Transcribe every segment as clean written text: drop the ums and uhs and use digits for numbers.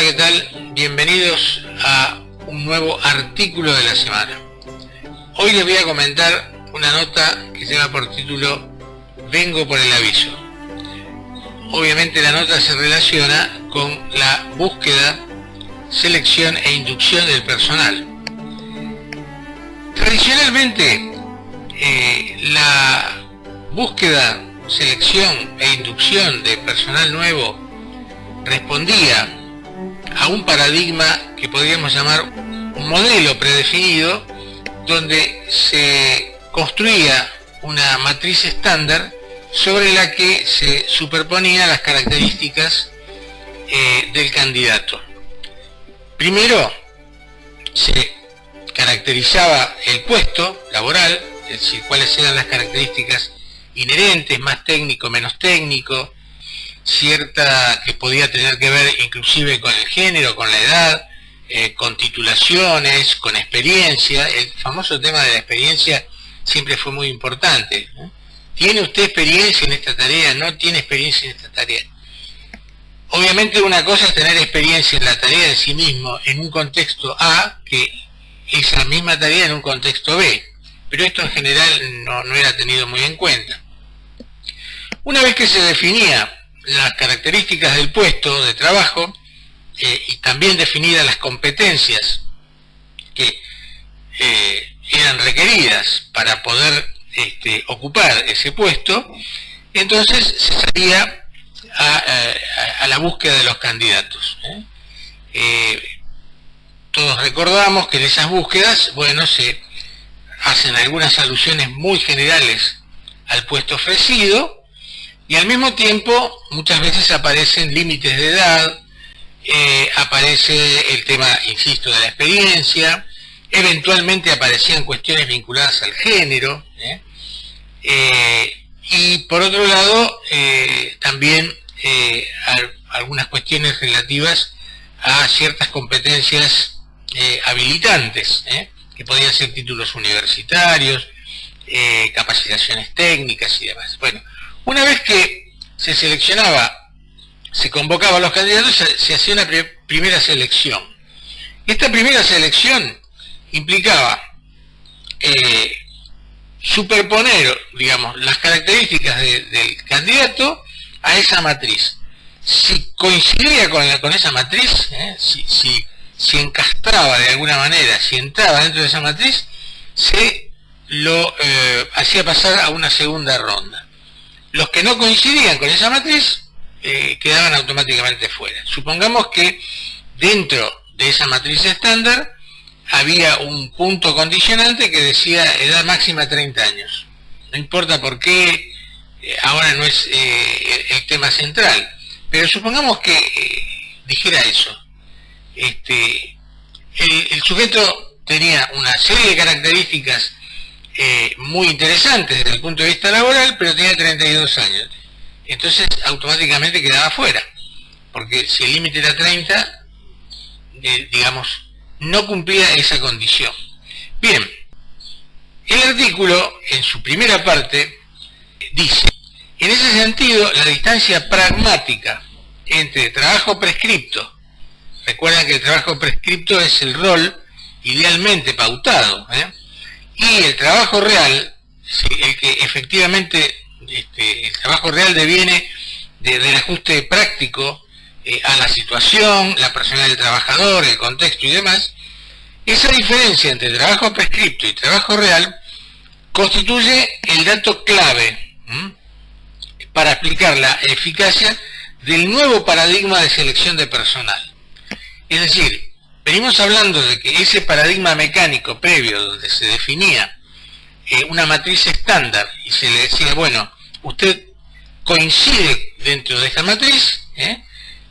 ¿qué tal? Bienvenidos a un nuevo artículo de la semana. Hoy les voy a comentar una nota que lleva por título Vengo por el aviso. Obviamente la nota se relaciona con la búsqueda, selección e inducción del personal. Tradicionalmente, la búsqueda, selección e inducción de personal nuevo respondía a un paradigma que podríamos llamar un modelo predefinido, donde se construía una matriz estándar sobre la que se superponían las características del candidato. Primero se caracterizaba el puesto laboral, es decir, cuáles eran las características inherentes, más técnico, menos técnico, cierta que podía tener que ver inclusive con el género, con la edad, con titulaciones, con experiencia. El famoso tema de la experiencia siempre fue muy importante, ¿no? ¿Tiene usted experiencia en esta tarea? ¿No tiene experiencia en esta tarea? Obviamente una cosa es tener experiencia en la tarea en sí mismo en un contexto A, que esa misma tarea en un contexto B, pero esto en general no era tenido muy en cuenta. Una vez que se definía las características del puesto de trabajo y también definidas las competencias que eran requeridas para poder ocupar ese puesto, entonces se salía a la búsqueda de los candidatos. Todos recordamos que en esas búsquedas, bueno, se hacen algunas alusiones muy generales al puesto ofrecido, y al mismo tiempo muchas veces aparecen límites de edad, aparece el tema, insisto, de la experiencia, eventualmente aparecían cuestiones vinculadas al género, y por otro lado también algunas cuestiones relativas a ciertas competencias habilitantes, que podían ser títulos universitarios, capacitaciones técnicas y demás. Bueno, una vez que se seleccionaba, se convocaba a los candidatos, se hacía una primera selección. Esta primera selección implicaba superponer, digamos, las características del candidato a esa matriz. Si coincidía con esa matriz, si encastraba de alguna manera, si entraba dentro de esa matriz, se lo hacía pasar a una segunda ronda. Los que no coincidían con esa matriz quedaban automáticamente fuera. Supongamos que dentro de esa matriz estándar había un punto condicionante que decía edad máxima 30 años. No importa por qué, ahora no es el tema central, pero supongamos que dijera eso. El sujeto tenía una serie de características muy interesantes desde el punto de vista laboral, pero tenía 32 años. Entonces automáticamente quedaba fuera, porque si el límite era 30, digamos, no cumplía esa condición. Bien, el artículo en su primera parte dice: en ese sentido, la distancia pragmática entre trabajo prescripto, recuerdan que el trabajo prescripto es el rol idealmente pautado, y el trabajo real, el que efectivamente el trabajo real deviene del ajuste práctico a la situación, la personalidad del trabajador, el contexto y demás. Esa diferencia entre trabajo prescripto y trabajo real constituye el dato clave para explicar la eficacia del nuevo paradigma de selección de personal. Es decir, venimos hablando de que ese paradigma mecánico previo, donde se definía una matriz estándar y se le decía, bueno, usted coincide dentro de esta matriz,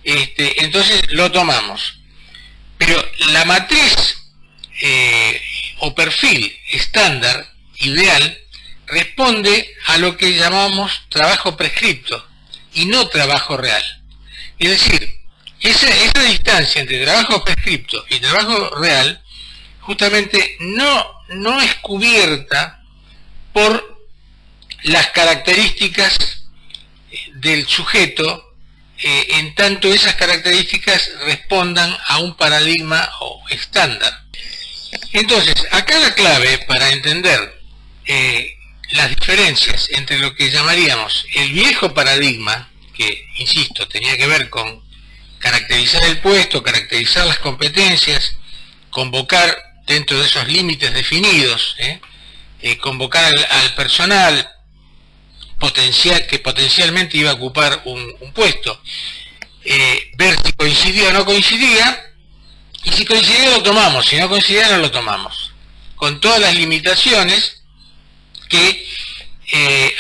entonces lo tomamos. Pero la matriz o perfil estándar ideal responde a lo que llamamos trabajo prescripto y no trabajo real. Es decir, esa distancia entre trabajo prescripto y trabajo real justamente no es cubierta por las características del sujeto en tanto esas características respondan a un paradigma o estándar. Entonces, acá la clave para entender las diferencias entre lo que llamaríamos el viejo paradigma, que, insisto, tenía que ver con caracterizar el puesto, caracterizar las competencias, convocar dentro de esos límites definidos, convocar al personal que potencialmente iba a ocupar un puesto, ver si coincidía o no coincidía, y si coincidía lo tomamos, si no coincidía no lo tomamos, con todas las limitaciones que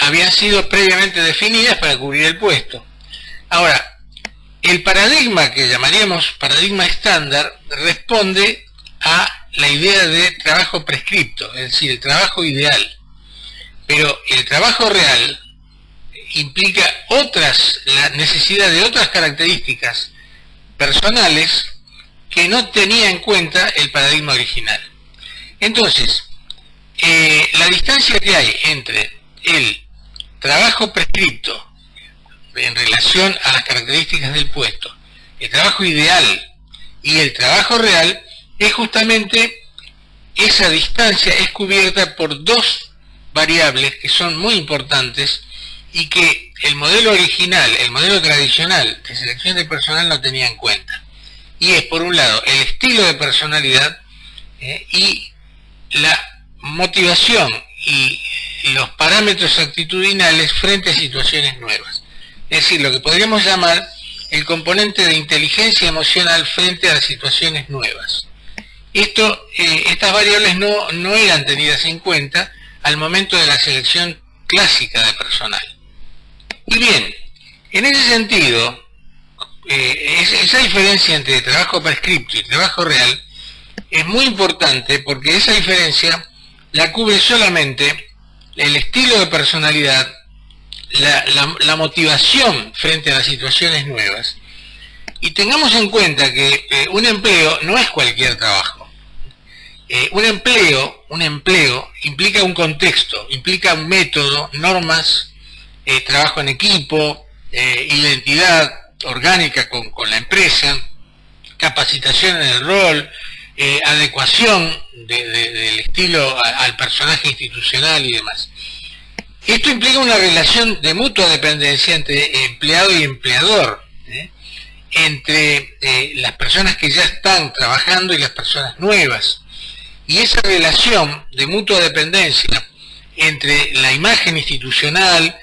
habían sido previamente definidas para cubrir el puesto. Ahora, el paradigma que llamaríamos paradigma estándar responde a la idea de trabajo prescripto, es decir, el trabajo ideal. Pero el trabajo real implica la necesidad de otras características personales que no tenía en cuenta el paradigma original. Entonces, la distancia que hay entre el trabajo prescripto en relación a las características del puesto, el trabajo ideal y el trabajo real, es justamente esa distancia es cubierta por dos variables que son muy importantes y que el modelo original, el modelo tradicional de selección de personal no tenía en cuenta. Y es, por un lado, el estilo de personalidad y la motivación y los parámetros actitudinales frente a situaciones nuevas. Es decir, lo que podríamos llamar el componente de inteligencia emocional frente a las situaciones nuevas. Estas variables no eran tenidas en cuenta al momento de la selección clásica de personal. Y bien, en ese sentido, esa diferencia entre trabajo prescripto y trabajo real es muy importante porque esa diferencia la cubre solamente el estilo de personalidad, la motivación frente a las situaciones nuevas. Y tengamos en cuenta que un empleo no es cualquier trabajo. Un empleo implica un contexto, implica un método, normas, trabajo en equipo, identidad orgánica con la empresa, capacitación en el rol, adecuación del estilo al personaje institucional y demás. Esto implica una relación de mutua dependencia entre empleado y empleador, entre las personas que ya están trabajando y las personas nuevas. Y esa relación de mutua dependencia entre la imagen institucional,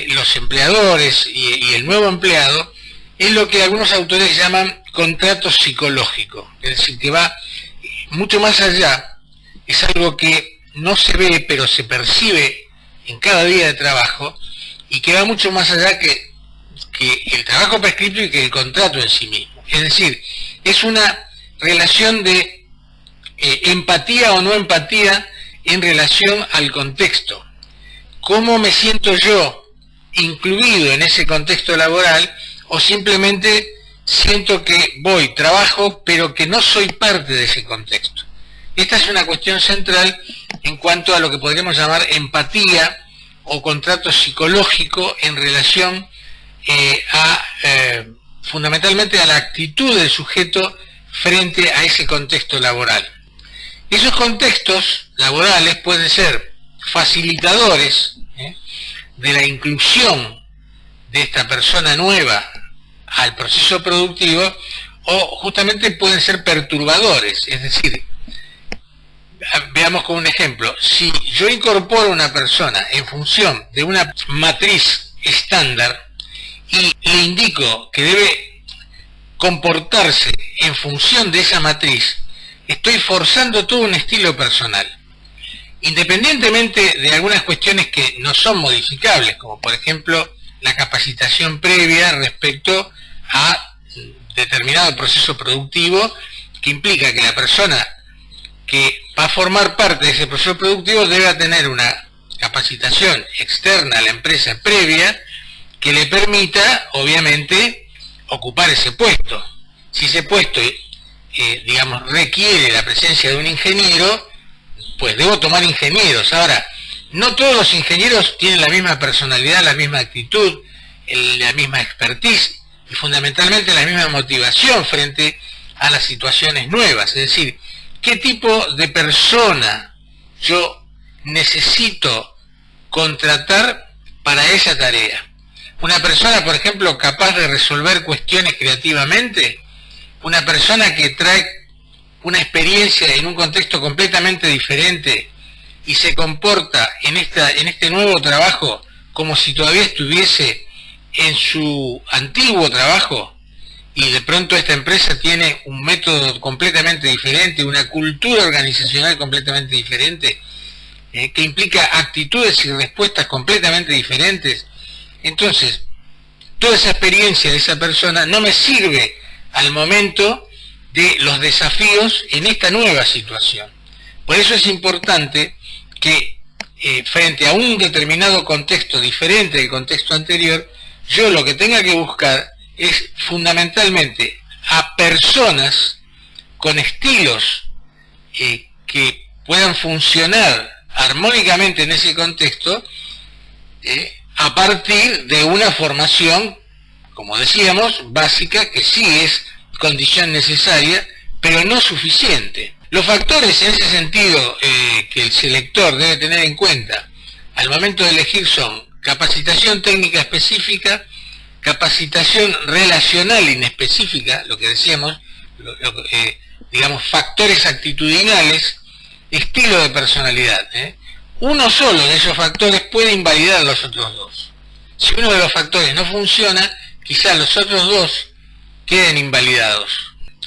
los empleadores y el nuevo empleado, es lo que algunos autores llaman contrato psicológico, es decir, que va mucho más allá, es algo que no se ve pero se percibe en cada día de trabajo y que va mucho más allá que el trabajo prescrito y que el contrato en sí mismo. Es decir, es una relación de empatía o no empatía en relación al contexto. ¿Cómo me siento yo incluido en ese contexto laboral o simplemente siento que trabajo, pero que no soy parte de ese contexto? Esta es una cuestión central en cuanto a lo que podríamos llamar empatía o contrato psicológico en relación fundamentalmente a la actitud del sujeto frente a ese contexto laboral. Esos contextos laborales pueden ser facilitadores de la inclusión de esta persona nueva al proceso productivo, o justamente pueden ser perturbadores. Es decir, veamos con un ejemplo: si yo incorporo a una persona en función de una matriz estándar y le indico que debe comportarse en función de esa matriz, estoy forzando todo un estilo personal, independientemente de algunas cuestiones que no son modificables, como por ejemplo la capacitación previa respecto a determinado proceso productivo, que implica que la persona que va a formar parte de ese proceso productivo debe tener una capacitación externa a la empresa previa que le permita, obviamente, ocupar ese puesto. Si ese puesto, requiere la presencia de un ingeniero, pues debo tomar ingenieros. Ahora, no todos los ingenieros tienen la misma personalidad, la misma actitud, la misma expertise y fundamentalmente la misma motivación frente a las situaciones nuevas. Es decir, ¿qué tipo de persona yo necesito contratar para esa tarea? Una persona, por ejemplo, capaz de resolver cuestiones creativamente, una persona que trae una experiencia en un contexto completamente diferente y se comporta en este nuevo trabajo como si todavía estuviese en su antiguo trabajo, y de pronto esta empresa tiene un método completamente diferente, una cultura organizacional completamente diferente, que implica actitudes y respuestas completamente diferentes. Entonces, toda esa experiencia de esa persona no me sirve al momento de los desafíos en esta nueva situación. Por eso es importante que frente a un determinado contexto diferente del contexto anterior, yo lo que tenga que buscar es fundamentalmente a personas con estilos que puedan funcionar armónicamente en ese contexto, a partir de una formación, como decíamos, básica, que sí es condición necesaria, pero no suficiente. Los factores en ese sentido que el selector debe tener en cuenta al momento de elegir son capacitación técnica específica, capacitación relacional inespecífica, lo que decíamos, digamos, factores actitudinales, estilo de personalidad. Uno solo de esos factores puede invalidar a los otros dos. Si uno de los factores no funciona, quizás los otros dos queden invalidados.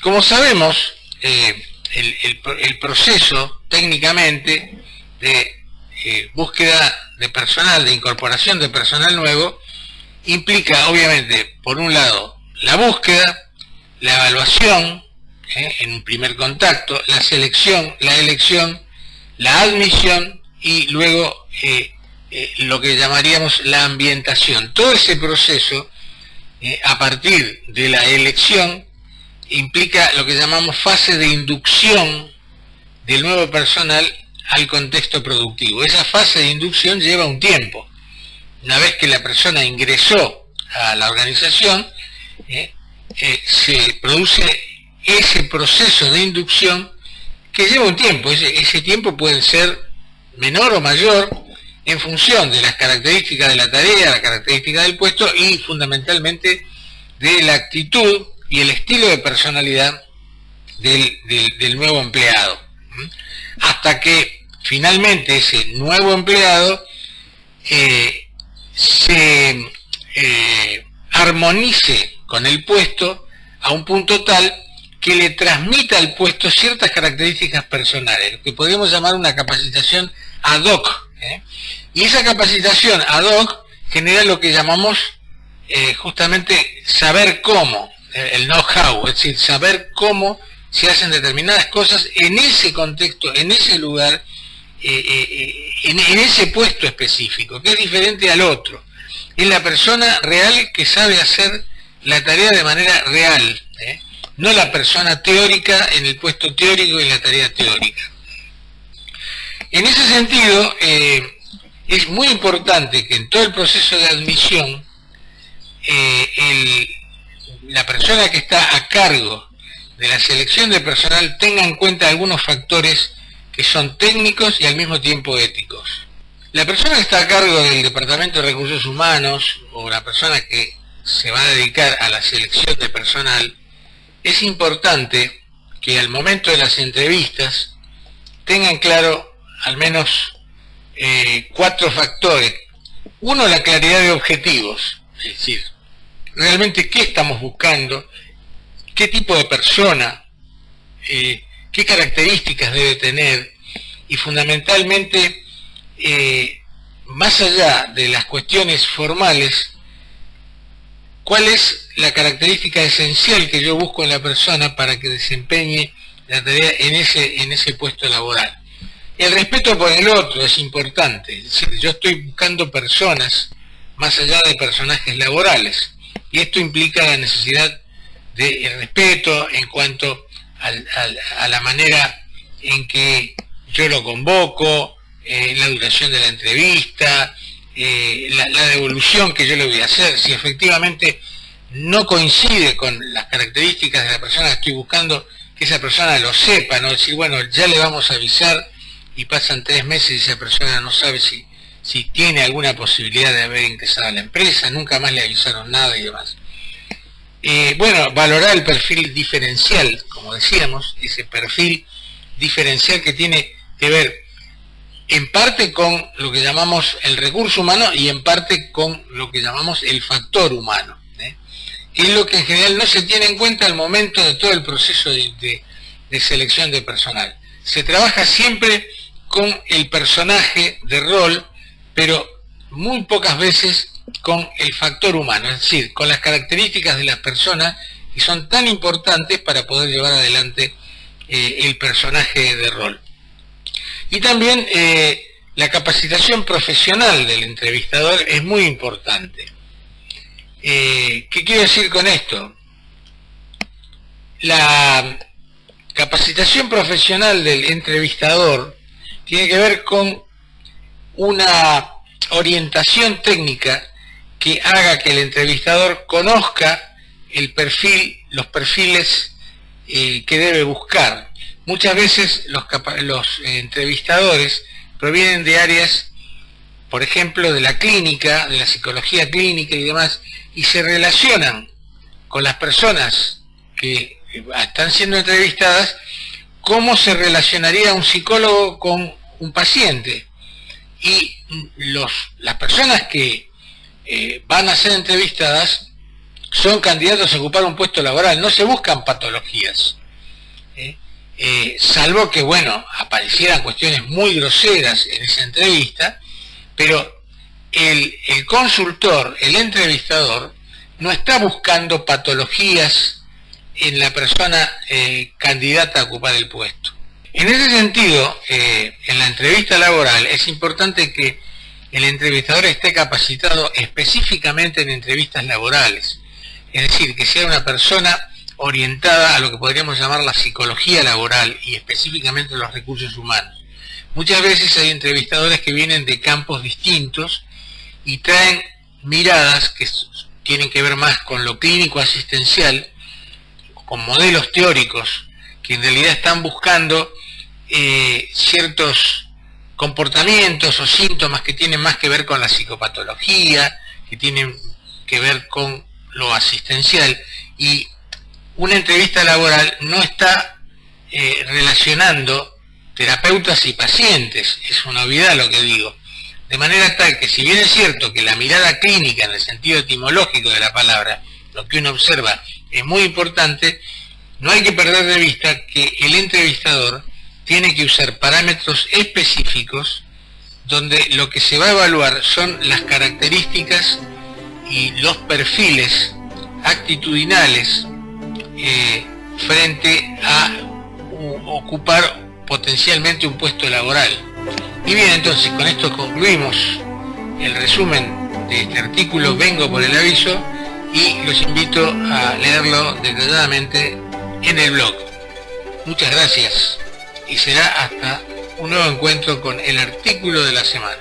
Como sabemos, el proceso técnicamente de búsqueda de personal, de incorporación de personal nuevo, implica obviamente, por un lado, la búsqueda, la evaluación, en un primer contacto, la selección, la elección, la admisión y luego lo que llamaríamos la ambientación. Todo ese proceso, a partir de la elección, implica lo que llamamos fase de inducción del nuevo personal al contexto productivo. Esa fase de inducción lleva un tiempo. Una vez que la persona ingresó a la organización, se produce ese proceso de inducción que lleva un tiempo. Ese tiempo puede ser menor o mayor en función de las características de la tarea, las características del puesto y fundamentalmente de la actitud y el estilo de personalidad del nuevo empleado. Hasta que finalmente ese nuevo empleado se armonice con el puesto a un punto tal que le transmita al puesto ciertas características personales, lo que podríamos llamar una capacitación ad hoc. Y esa capacitación ad hoc genera lo que llamamos justamente saber cómo, el know-how, es decir, saber cómo se hacen determinadas cosas en ese contexto, en ese lugar, en ese puesto específico, que es diferente al otro. Es la persona real que sabe hacer la tarea de manera real, no la persona teórica en el puesto teórico y en la tarea teórica. En ese sentido, es muy importante que en todo el proceso de admisión, la persona que está a cargo de la selección de personal tenga en cuenta algunos factores que son técnicos y al mismo tiempo éticos. La persona que está a cargo del Departamento de Recursos Humanos o la persona que se va a dedicar a la selección de personal, es importante que al momento de las entrevistas tengan claro al menos 4 factores. Uno, la claridad de objetivos, es decir, realmente qué estamos buscando, qué tipo de persona, qué características debe tener, y fundamentalmente, más allá de las cuestiones formales, cuál es la característica esencial que yo busco en la persona para que desempeñe la tarea en ese puesto laboral. El respeto por el otro es importante, es decir, yo estoy buscando personas más allá de personajes laborales, y esto implica la necesidad de respeto en cuanto a la manera en que yo lo convoco, la duración de la entrevista, la devolución que yo le voy a hacer, si efectivamente no coincide con las características de la persona que estoy buscando, que esa persona lo sepa, no decir, bueno, ya le vamos a avisar y pasan 3 meses y esa persona no sabe si tiene alguna posibilidad de haber ingresado a la empresa, nunca más le avisaron nada y demás. Bueno, valorar el perfil diferencial, como decíamos, ese perfil diferencial que tiene que ver en parte con lo que llamamos el recurso humano y en parte con lo que llamamos el factor humano, que es lo que en general no se tiene en cuenta al momento de todo el proceso de selección de personal. Se trabaja siempre con el personaje de rol, pero muy pocas veces con el factor humano, es decir, con las características de las personas que son tan importantes para poder llevar adelante el personaje de rol. Y también la capacitación profesional del entrevistador es muy importante. ¿Qué quiero decir con esto? La capacitación profesional del entrevistador tiene que ver con una orientación técnica que haga que el entrevistador conozca los perfiles que debe buscar. Muchas veces los entrevistadores provienen de áreas, por ejemplo, de la clínica, de la psicología clínica y demás, y se relacionan con las personas que están siendo entrevistadas como se relacionaría un psicólogo con un paciente. Y las personas que van a ser entrevistadas son candidatos a ocupar un puesto laboral, no se buscan patologías. Salvo que, bueno, aparecieran cuestiones muy groseras en esa entrevista, pero el consultor, el entrevistador, no está buscando patologías en la persona candidata a ocupar el puesto. En ese sentido, en la entrevista laboral es importante que el entrevistador esté capacitado específicamente en entrevistas laborales, es decir, que sea una persona orientada a lo que podríamos llamar la psicología laboral y específicamente los recursos humanos. Muchas veces hay entrevistadores que vienen de campos distintos y traen miradas que tienen que ver más con lo clínico asistencial, con modelos teóricos, que en realidad están buscando ciertos comportamientos o síntomas que tienen más que ver con la psicopatología, que tienen que ver con lo asistencial, y una entrevista laboral no está relacionando terapeutas y pacientes, es una obviedad lo que digo, de manera tal que si bien es cierto que la mirada clínica en el sentido etimológico de la palabra, lo que uno observa es muy importante, no hay que perder de vista que el entrevistador tiene que usar parámetros específicos donde lo que se va a evaluar son las características y los perfiles actitudinales frente a ocupar potencialmente un puesto laboral. Y bien, entonces con esto concluimos el resumen de este artículo, vengo por el aviso, y los invito a leerlo detalladamente en el blog. Muchas gracias y será hasta un nuevo encuentro con el artículo de la semana.